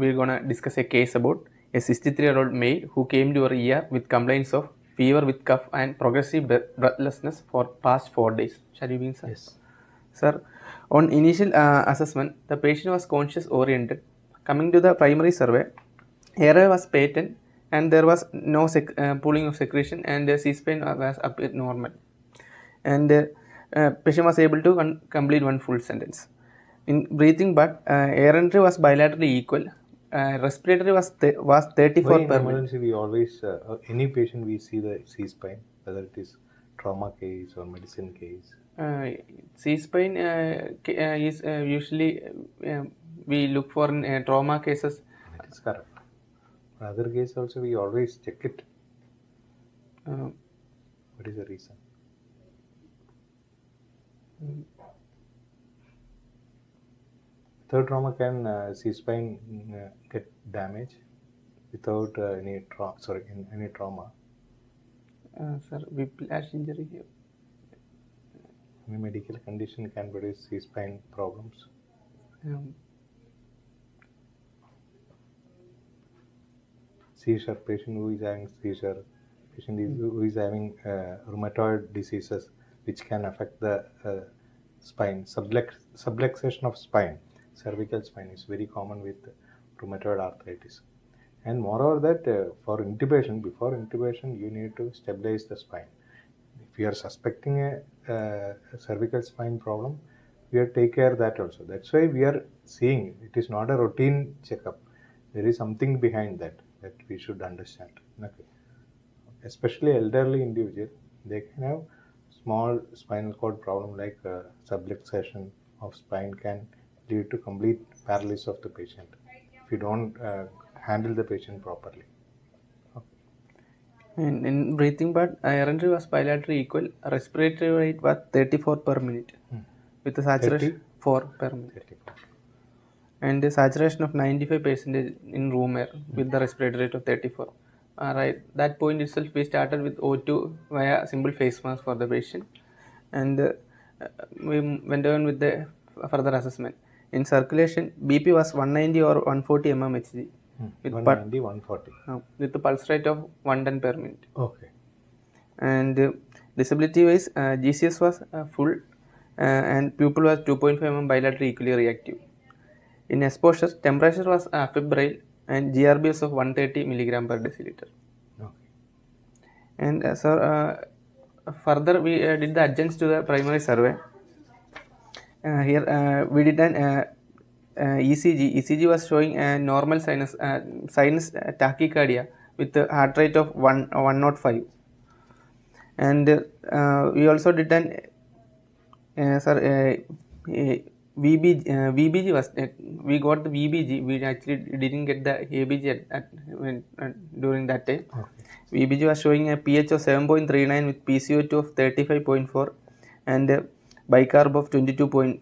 we're gonna discuss a case about a 63-year-old male who came to our ER with complaints of fever with cough and progressive breathlessness for past 4 days. Shall we begin, sir? Yes. Sir, on initial assessment, the patient was conscious oriented. Coming to the primary survey, airway was patent and there was no pooling of secretion, and the C-spine was up normal. And patient was able to complete one full sentence. In breathing, but air entry was bilaterally equal. Respiratory was 34 Why in per emergency we always, any patient we see the C-spine, whether it is trauma case or medicine case? minute. C-spine is usually we look for in trauma cases. That is correct. In other case also we always check it. What is the reason? Without trauma, can C-spine get damage without any trauma? Sir, whiplash injury here. Any medical condition can produce C-spine problems. Seizure, patient who is having seizure, patient who is having rheumatoid diseases which can affect the spine, subluxation of spine, cervical spine is very common with rheumatoid arthritis. And moreover that for intubation, before intubation you need to stabilize the spine. If you are suspecting a cervical spine problem, we have to take care of that also. That's why we are seeing it is not a routine checkup. There is something behind that we should understand. Okay. Especially elderly individual, they can have small spinal cord problem like subluxation of spine can lead to complete paralysis of the patient if you don't handle the patient properly. In breathing part, air entry was bilaterally equal. Respiratory rate was 34 per minute with the saturation 4 per minute. 34. And the saturation of 95% in room air with the respiratory rate of 34. Right, that point itself we started with O2 via simple face mask for the patient, and we went on with the further assessment. In circulation, BP was 190 or 140 mmHg. With 190, 140. With the pulse rate of 110 per minute. Okay. And disability wise, GCS was full and pupil was 2.5 mm bilaterally equally reactive. In exposure, temperature was febrile and GRBS of 130 milligram per deciliter. Okay. And further we did the adjuncts to the primary survey. Here we did an ECG. ECG was showing a normal sinus tachycardia with a heart rate of 105. And we also did an VBG was we got the VBG. We actually didn't get the ABG during that time. Okay. VBG was showing a pH of 7.39 with PCO2 of 35.4 and bicarb of 22.2.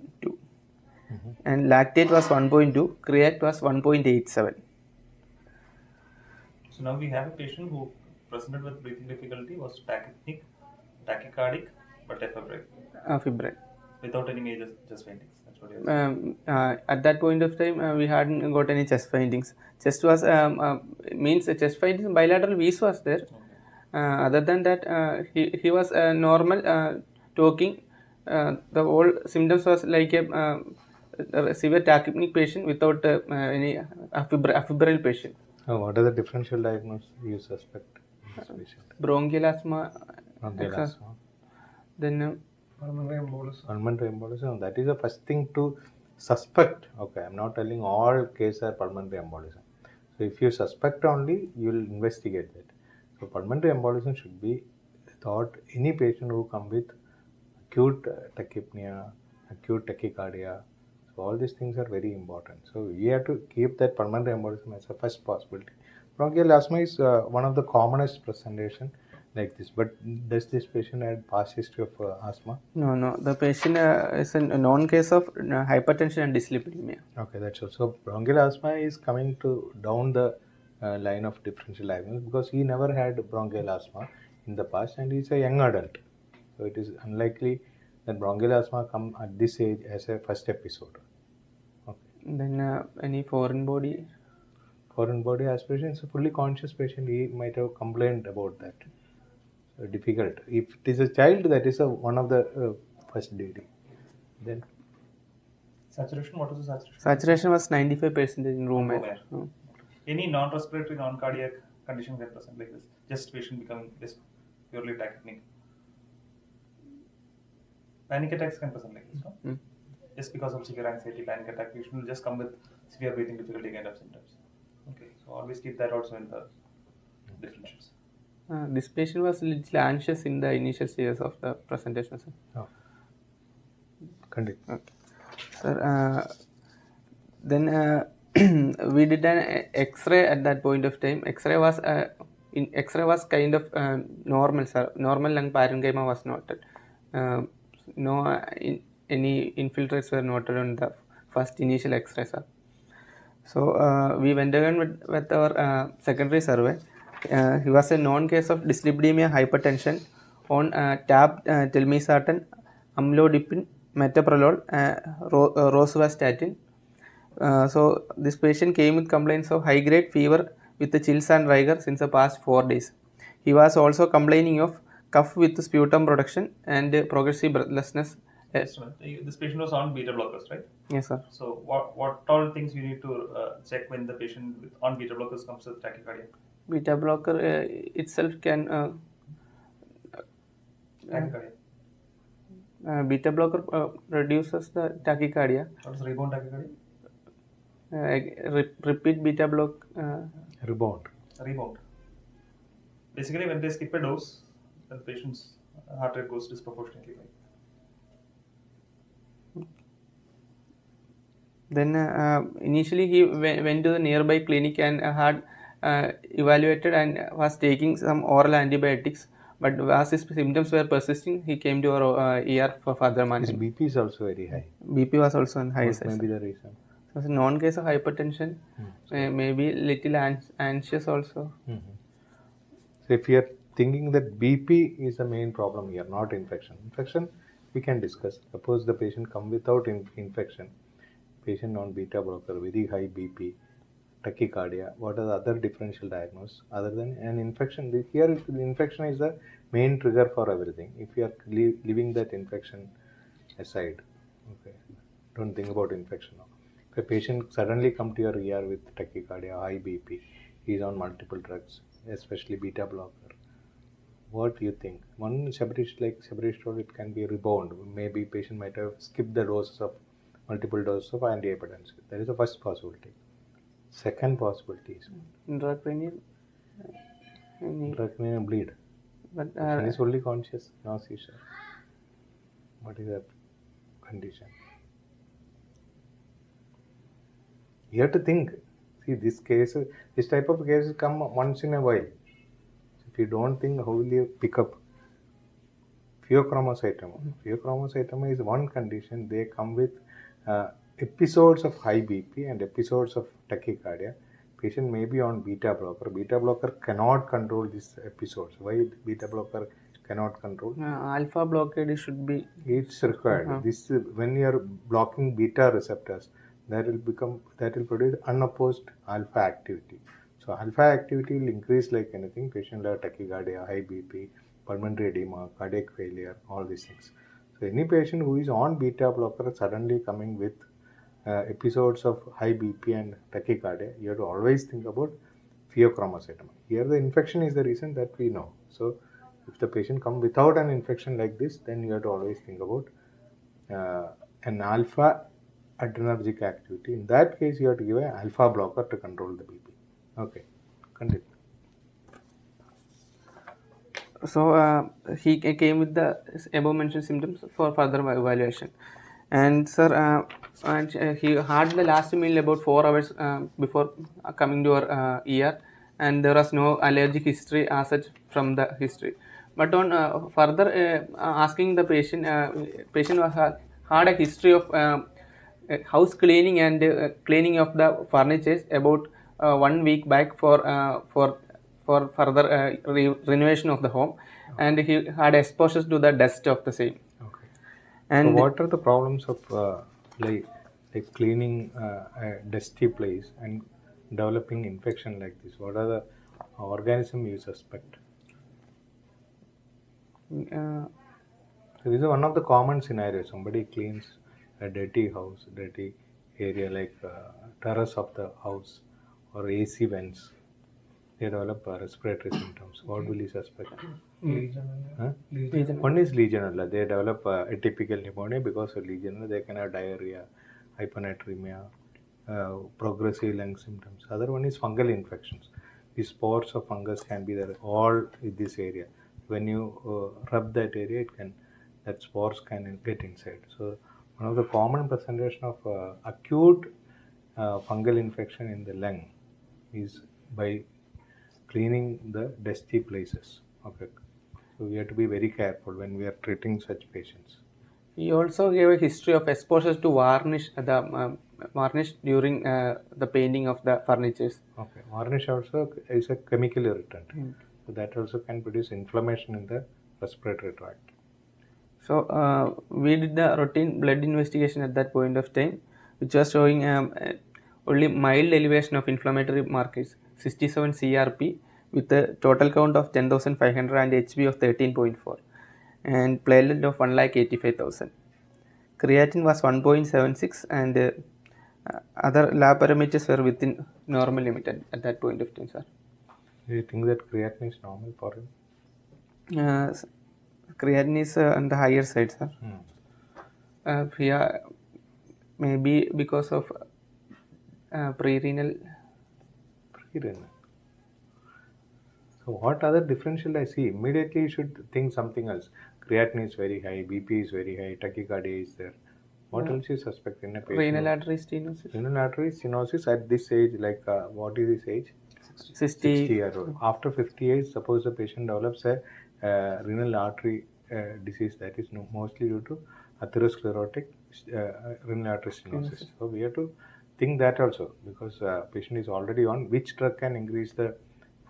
And lactate was 1.2, create was 1.87. So now we have a patient who presented with breathing difficulty, was tachycardic, but febrile. Without any major chest findings. That's what you're saying. At that point of time, we hadn't got any chest findings. Chest was means chest findings, bilateral V's was there. Okay. Other than that, he was normal talking. The whole symptoms was like a severe tachypneic patient without any febrile patient. What are the differential diagnosis you suspect in this patient? Bronchial asthma. Bronchial asthma. Then pulmonary embolism. That is the first thing to suspect. Okay, I'm not telling all cases are pulmonary embolism. So if you suspect only, you will investigate that. So pulmonary embolism should be thought any patient who come with acute tachypnea, acute tachycardia. So all these things are very important. So we have to keep that pulmonary embolism as a first possibility. Bronchial asthma is one of the commonest presentation like this. But does this patient have past history of asthma? No. The patient is a known case of hypertension and dyslipidemia. Okay, that's all. So bronchial asthma is coming to down the line of differential diagnosis because he never had bronchial asthma in the past and he's a young adult. So it is unlikely that bronchial asthma come at this age as a first episode. Okay. Then any foreign body? foreign body aspiration is a fully conscious patient. He might have complained about that. So difficult. If it is a child, that is one of the first DD. Then Saturation, what was the saturation? Saturation was 95% in room air. Any non-respiratory, non-cardiac condition can present like this? Just patient becoming this purely tachypneic. Panic attacks can present like this, no? Just because of severe anxiety, panic attack, patient will just come with severe breathing difficulty kind of symptoms. Okay, so always keep that also in the differentials. This patient was a little anxious in the initial stages of the presentation, sir. Oh. Continue. Okay. Sir, then we did an X-ray at that point of time. X-ray was kind of normal, sir. Normal lung parenchyma was noted. No any infiltrates were noted on the first initial X-ray, sir. So we went again with our secondary survey. He was a known case of dyslipidemia, hypertension on TAB, telmisartan, amlodipine, metoprolol, rosuvastatin. So this patient came with complaints of high-grade fever with the chills and rigor since the past 4 days. He was also complaining of cough with sputum production and progressive breathlessness. This patient was on beta blockers, right? Yes, sir. So what all things you need to check when the patient on beta blockers comes with tachycardia? Beta blocker itself can Tachycardia. Beta blocker reduces the tachycardia. What is rebound tachycardia? Repeat beta block. Rebound. Basically, when they skip a dose, the patient's heart rate goes disproportionately high. Then initially he went to the nearby clinic and had evaluated and was taking some oral antibiotics. But as his symptoms were persisting, he came to our ER for further management. His BP is also very high. BP was also on high. What may be the reason? So it's a known case of hypertension. Maybe little anxious also. So if you are thinking that BP is the main problem here, not infection. Infection we can discuss. Suppose the patient come without infection, patient on beta blocker, very high BP, tachycardia. What are the other differential diagnosis other than an infection? Here the infection is the main trigger for everything. If you are leaving that infection aside, okay, don't think about infection now. If a patient suddenly come to your ER with tachycardia, high BP, he is on multiple drugs, especially beta blocker. What do you think? One seborrheic, it can be rebound. Maybe patient might have skipped the doses of multiple doses of antihypertensive. That is the first possibility. Second possibility is intracranial bleed. But patient is fully conscious, no seizure. What is that condition? You have to think. See, this type of cases come once in a while. If you don't think, how will you pick up? Pheochromocytoma. Pheochromocytoma is one condition. They come with episodes of high BP and episodes of tachycardia. Patient may be on beta blocker. Beta blocker cannot control these episodes. Why beta blocker cannot control? Alpha blockade should be. It's required. This when you are blocking beta receptors, that will produce unopposed alpha activity. So alpha activity will increase like anything. Patient will have tachycardia, high BP, pulmonary edema, cardiac failure, all these things. So any patient who is on beta blocker suddenly coming with episodes of high BP and tachycardia, you have to always think about pheochromocytoma. Here the infection is the reason that we know. So if the patient come without an infection like this, then you have to always think about an alpha adrenergic activity. In that case, you have to give an alpha blocker to control the BP. Okay, continue. So he came with the above mentioned symptoms for further evaluation. And sir, he had the last meal about 4 hours before coming to our ER, and there was no allergic history as such from the history. But on further asking the patient, patient had a history of house cleaning and cleaning of the furniture about 1 week back for further renovation of the home, and he had exposure to the dust of the same. Okay. And so what are the problems of like cleaning a dusty place and developing infection like this? What are the organism you suspect? So this is one of the common scenarios. Somebody cleans a dirty house, dirty area like terrace of the house or AC vents. They develop respiratory symptoms. What will you suspect? Legionella. One is Legionella. They develop atypical pneumonia because of Legionella. They can have diarrhea, hyponatremia, progressive lung symptoms. Other one is fungal infections. The spores of fungus can be there all in this area. When you rub that area, that spores can get inside. So one of the common presentation of acute fungal infection in the lung is by cleaning the dusty places. Okay. So we have to be very careful when we are treating such patients. He also gave a history of exposure to varnish during the painting of the furnitures. Okay. Varnish also is a chemical irritant. So that also can produce inflammation in the respiratory tract. So we did the routine blood investigation at that point of time, which was showing only mild elevation of inflammatory markers, 67 CRP with a total count of 10,500 and HB of 13.4 and platelet of 1,85,000. Creatinine was 1.76 and other lab parameters were within normal limit at that point of time, sir. Do you think that creatinine is normal for him? Creatinine is on the higher side, sir. Here, maybe because of pre-renal. So what other differential I see? Immediately you should think something else. Creatinine is very high, BP is very high, tachycardia is there. What else you suspect in a patient? Renal artery stenosis. Renal artery stenosis at this age, like what is this age? 60 years old. After 50 age, suppose the patient develops a renal artery disease that is mostly due to atherosclerotic renal artery stenosis. So we have to think that also, because patient is already on which drug can increase the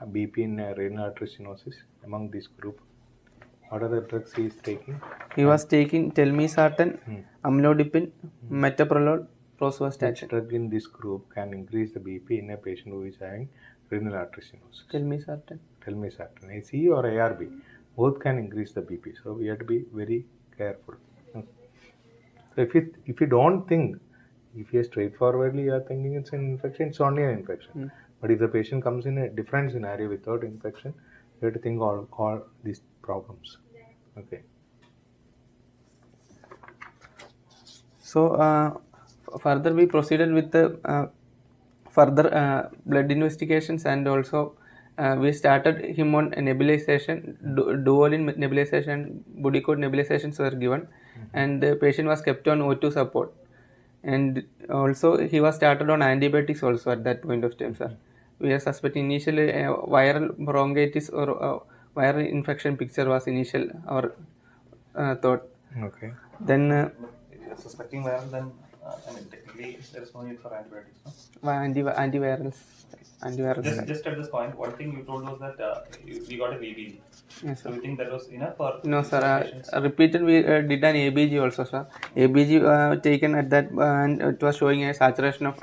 BP in renal artery stenosis among this group. What are the drugs he is taking? He was taking telmisartan, amlodipine, metoprolol, rosuvastatin. Which drug in this group can increase the BP in a patient who is having renal artery stenosis? Telmisartan. Telmisartan, ACE or ARB, both can increase the BP. So we have to be very careful. So if you don't think, if you straightforwardly you are thinking it's an infection, it's only an infection. But if the patient comes in a different scenario without infection, you have to think all these problems. Okay. So further we proceeded with the further blood investigations, and also we started him on nebulization, duolin nebulization, Budicort nebulizations were given, and the patient was kept on O2 support, and also he was started on antibiotics also at that point of time, sir. We are suspecting initially viral bronchitis or viral infection picture was initial our thought. Okay. Then suspecting viral, then technically there is no need for antibiotics. No? Antivirals. Just at this point, one thing you told was that we got a ABG. Yes, sir. So you think that was enough or? No, sir. Repeated we did an ABG also, sir. ABG taken at that and it was showing a saturation of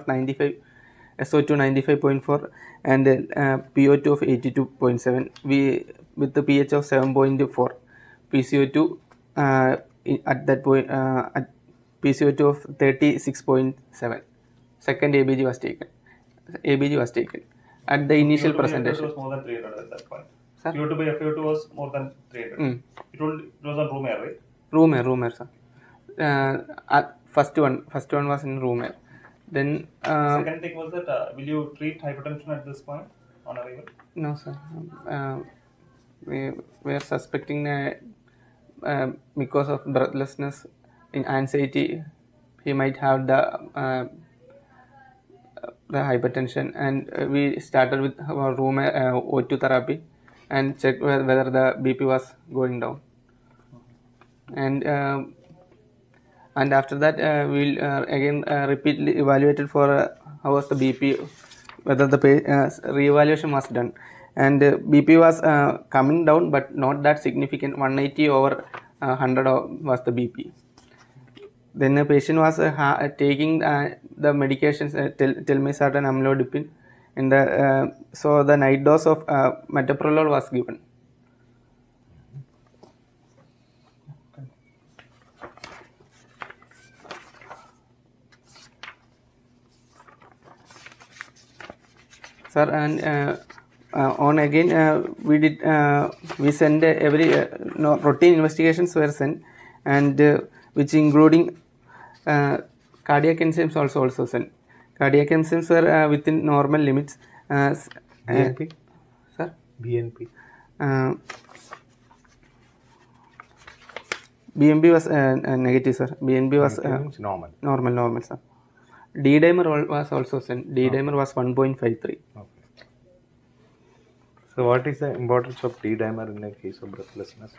95. SO2 95.4 and PO2 of 82.7. We with the pH of 7.4, PCO2 at that point at PCO2 of 36.7. Second ABG was taken. At the initial presentation. It was more than 300 at that point. Sir? PO2 by FO2 was more than 300. You told it was on room air, right? Room air, sir. First one was in room air. Then second thing was that will you treat hypertension at this point on arrival? No, sir. We are suspecting because of breathlessness, in anxiety, he might have the hypertension, and we started with our room O2 therapy and checked whether the BP was going down, and after that we'll again repeatedly evaluated for how was the BP, whether the re-evaluation was done, and BP was coming down but not that significant. 180 over 100 was the BP. then a patient was taking the medications, telmisartan, amlodipine, and so the night dose of metoprolol was given. Sir, and on again we send every routine investigations were sent, and which including cardiac enzymes also sent. Cardiac enzymes were within normal limits. BNP? Sir? BNP? BNP was negative, sir. BNP was means normal. Normal, sir. D-dimer was also sent. D-dimer was 1.53. Okay. So what is the importance of D-dimer in a case of breathlessness?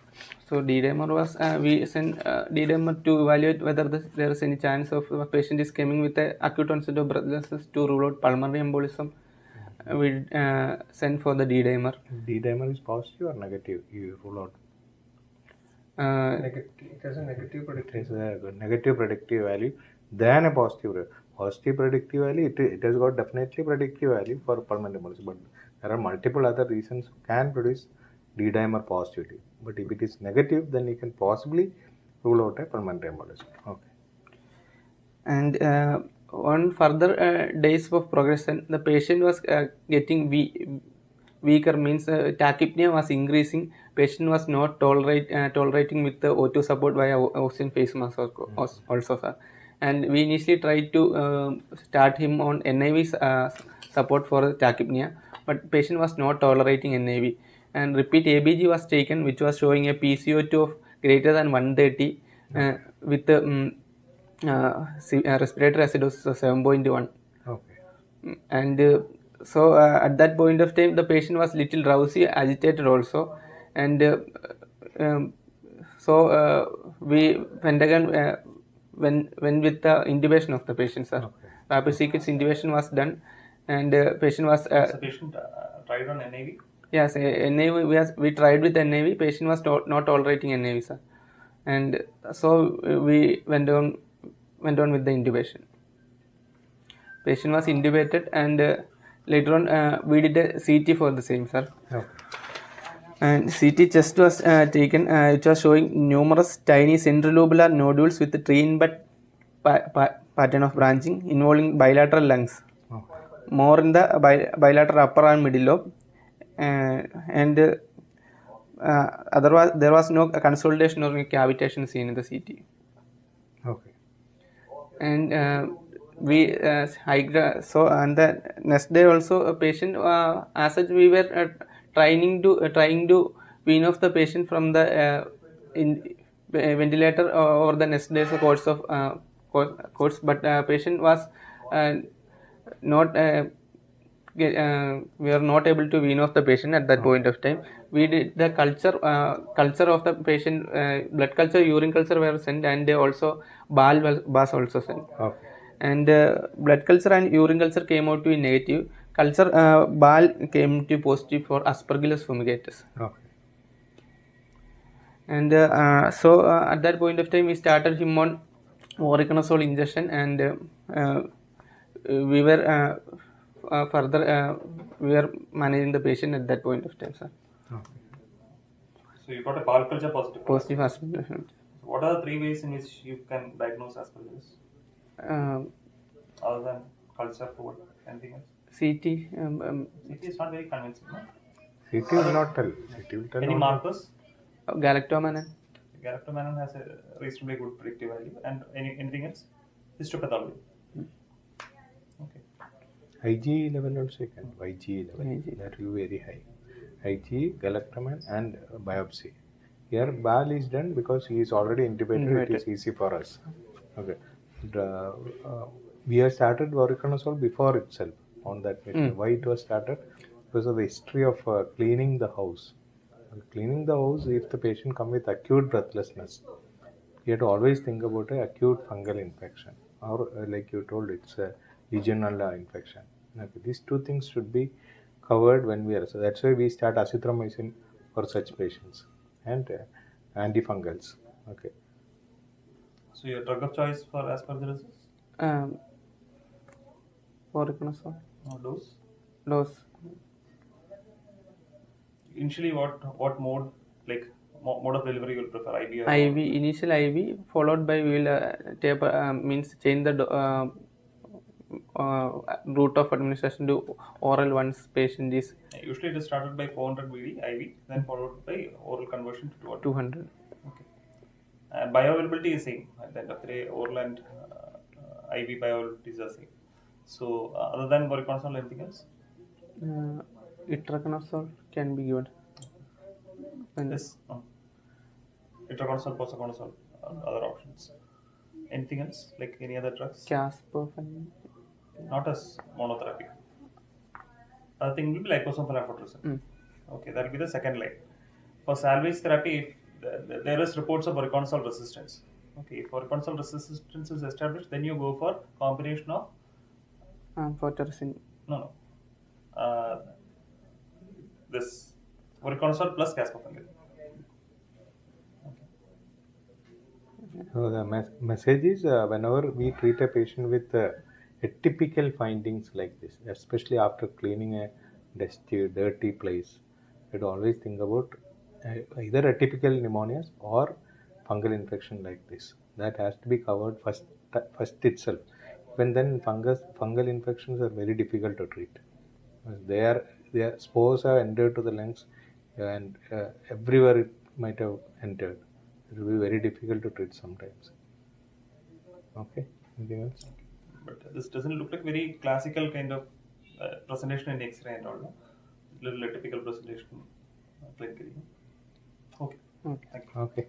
So D-dimer was we send D-dimer to evaluate whether there is any chance of a patient is coming with a acute onset of breathlessness to rule out pulmonary embolism. We send for the D-dimer. D-dimer is positive or negative? You rule out. Negative. It has a negative predictive. It has a negative predictive value than a positive. Positive predictive value, it has got definitely predictive value for pulmonary embolism, but there are multiple other reasons can produce D-dimer positivity. But if it is negative, then you can possibly rule out a pulmonary embolism. Okay. And on further days of progression, the patient was getting weaker, means tachypnea was increasing. Patient was not tolerating with the O2 support via oxygen face mask also, sir. And we initially tried to start him on NIV support for tachypnea, but patient was not tolerating NIV. And repeat ABG was taken, which was showing a PCO2 of greater than 130 with the respiratory acidosis of 7.1. Okay. And so at that point of time, the patient was little drowsy, agitated also, and so we went again when with the intubation of the patient, sir. Okay. Rapid sequence intubation was done, and patient was. The patient tried on NIV? Yes, NIV we tried with NIV. Patient was not tolerating NIV, sir, and so we went on with the intubation. Patient was intubated, and later on we did a CT for the same, sir. Okay. And CT chest was taken. It was showing numerous tiny centrilobular nodules with tree-in-bud pattern of branching involving bilateral lungs. Okay. More in the bilateral upper and middle lobe, and otherwise there was no consolidation or cavitation seen in the CT. Okay. And we so on the next day also a patient as such we were trying to wean off the patient from the ventilator over the next day's course, but patient was not we are not able to wean off the patient at that point of time. We did the culture of the patient, blood culture, urine culture were sent, and also BAL was also sent. Okay. And blood culture and urine culture came out to be negative. Culture BAL came to positive for Aspergillus fumigatus. Okay. And so at that point of time we started him on voriconazole injection, and we were further we were managing the patient at that point of time, sir. Okay. So you got a bowel culture positive. Positive Aspergillus. What are the 3 ways in which you can diagnose Aspergillus? Other than culture, food, anything else? CT. CT is not very convincing, no? CT will not tell. CT will tell. Any markers? Galactomannan. Galactomannan has a reasonably good predictive value. And anything else? Histopathology. Okay. IgE level also you can. IgE level. IgE. That will be very high. IgE, galactoman, and biopsy. Here BAL is done because he is already intubated. It is easy for us. Okay. We have started voriconazole before itself on that patient. Why it was started? Because of the history of cleaning the house. Cleaning the house, if the patient come with acute breathlessness, you have to always think about an acute fungal infection, or like you told, it's a Legionella infection. Okay. These 2 things should be covered when we are. So that's why we start azithromycin for such patients and antifungals. Okay. So your drug of choice for aspergillosis? Voriconazole. Or dose? Dose. Initially, what mode, like mode of delivery you will prefer, IV or IV, initial IV, followed by we will taper, means change the route of administration to oral once patient is Usually it is started by 400 ml IV, then followed by oral conversion to 200. 200. Okay. Bioavailability is same. At the end of the day, oral and IV bioavailability is the same. So other than voriconazole, anything else? Itraconazole can be given. Yes. Itraconazole, posaconazole, other options. Anything else, like any other drugs? Casper. Not as monotherapy. Other thing will be liposomal amphotericin. Okay, that will be the second line. For salvage therapy, if there is reports of voriconazole resistance. Okay, if voriconazole resistance is established, then you go for combination of Amphotericin. no. This voriconazole plus caspofungin. So the message is whenever we treat a patient with atypical findings like this, especially after cleaning a dusty, dirty place, you should always think about either atypical pneumonias or fungal infection like this. That has to be covered first itself. Even then, fungal infections are very difficult to treat. Their spores have entered to the lungs, and everywhere it might have entered. It will be very difficult to treat sometimes. Okay, anything else? But this doesn't look like very classical kind of presentation in X-ray and all. No? Little atypical presentation clinically. Okay. Okay. Thank you. Okay.